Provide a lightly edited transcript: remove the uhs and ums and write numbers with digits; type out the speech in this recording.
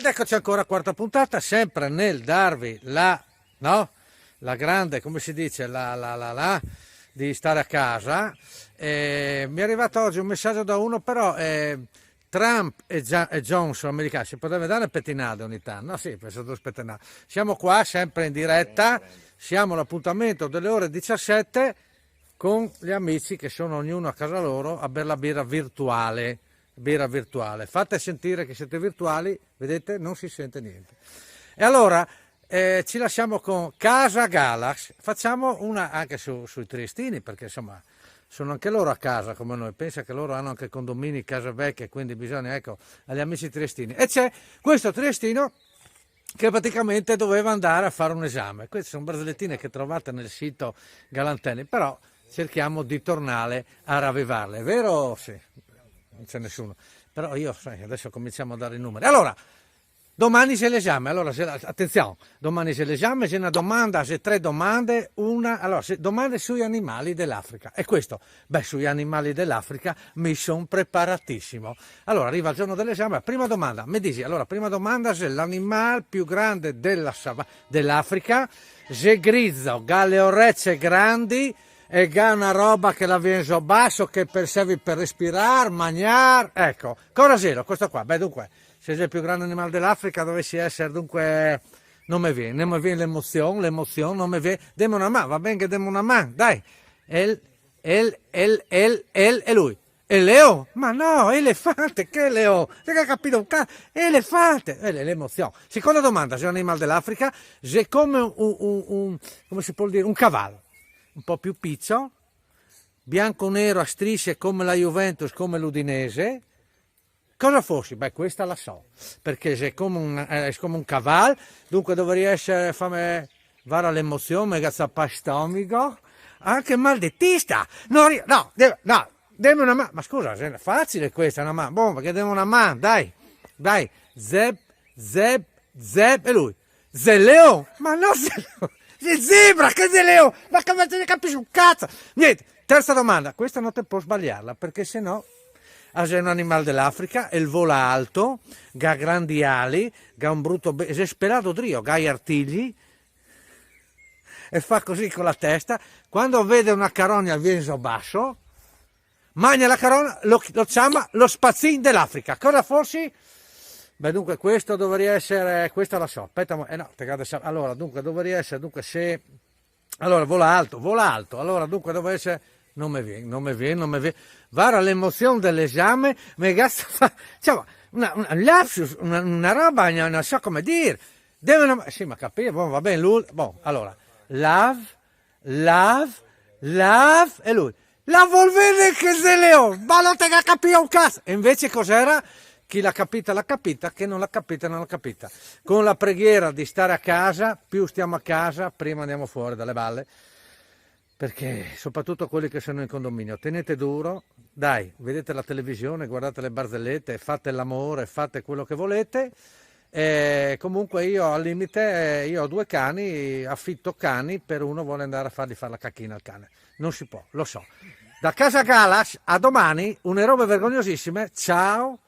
Ed eccoci ancora, quarta puntata, sempre nel darvi no? La grande, come si dice, di stare a casa. Mi è arrivato oggi un messaggio da uno, però Trump e Johnson americani, si potrebbe dare pettinate ogni tanto? No, sì, penso due pettinate. Siamo qua, sempre in diretta, siamo all'appuntamento delle ore 17 con gli amici che sono ognuno a casa loro a bere la birra virtuale. Fate sentire che siete virtuali, vedete, non si sente niente. E allora ci lasciamo con Casa Galax, facciamo una anche sui triestini, perché insomma sono anche loro a casa come noi, pensa che loro hanno anche condomini, case vecchie, quindi bisogna, ecco, agli amici triestini. E c'è questo triestino che praticamente doveva andare a fare un esame. Queste sono barzellettine che trovate nel sito Galantelli, però cerchiamo di tornare a ravvivarle, vero? Sì. Non c'è nessuno, però io adesso cominciamo a dare i numeri. Allora, domani c'è l'esame, allora attenzione, domani c'è l'esame, c'è una domanda, c'è tre domande, domande sugli animali dell'Africa. E questo, sugli animali dell'Africa mi sono preparatissimo. Allora, arriva il giorno dell'esame, prima domanda, mi dici, prima domanda, se l'animale più grande dell'Africa, se grizzo, ha le orecchie grandi, e ha una roba che la viene so basso, che serve per respirare, mangiare, ecco, Corasero, questo qua, dunque, se è il più grande animale dell'Africa dovessi essere, dunque, non mi viene l'emozione, non mi viene, diamo una mano, va bene che diamo una mano, dai, e lui, e Leo? Ma no, elefante, che Leo? Non hai capito un cazzo? Elefante! L'emozione. Seconda domanda, se è un animale dell'Africa, se è come come si può dire, un cavallo. Un po' più piccio, bianco-nero a strisce come la Juventus, come l'Udinese. Cosa fossi? Questa la so, perché è come un cavallo, dunque dovrei essere, vara l'emozione, mega zappa stomaco, anche mal di testa. Dammi una mano, ma scusa, è facile questa, una mano, perché devo una mano, dai, zeb, e lui, Zeleo, ma no Zeleo. Il zebra, che è Leo? Ma come te ne capisci un cazzo? Niente, terza domanda, questa non te può sbagliarla, perché sennò è un animale dell'Africa, e il vola alto, ha grandi ali, ha un brutto, è sperato drio, ha gli artigli, e fa così con la testa, quando vede una carogna viene so basso, mangia la carogna, lo chiama lo spazzin dell'Africa. Cosa fossi? Dunque questo dovrebbe essere, questa la so, aspetta, no, allora dunque dovrebbe essere, se, allora vola alto, allora dunque dovrebbe essere, non mi viene, vara l'emozione dell'esame, mi gasta un lapsus, una roba, non so come dire, sì, ma capire, va bene, allora, love, e lui, la vuol vedere che se Leo, ma non te ne capire un cazzo, e invece cos'era? Chi l'ha capita, chi non l'ha capita, non l'ha capita. Con la preghiera di stare a casa, più stiamo a casa, prima andiamo fuori dalle balle, perché soprattutto quelli che sono in condominio, tenete duro, dai, vedete la televisione, guardate le barzellette, fate l'amore, fate quello che volete, e comunque io al limite, io ho 2 cani, affitto cani, per uno vuole andare a fargli fare la cacchina al cane, non si può, lo so. Da Casa Galax, a domani, une robe vergognosissime, ciao.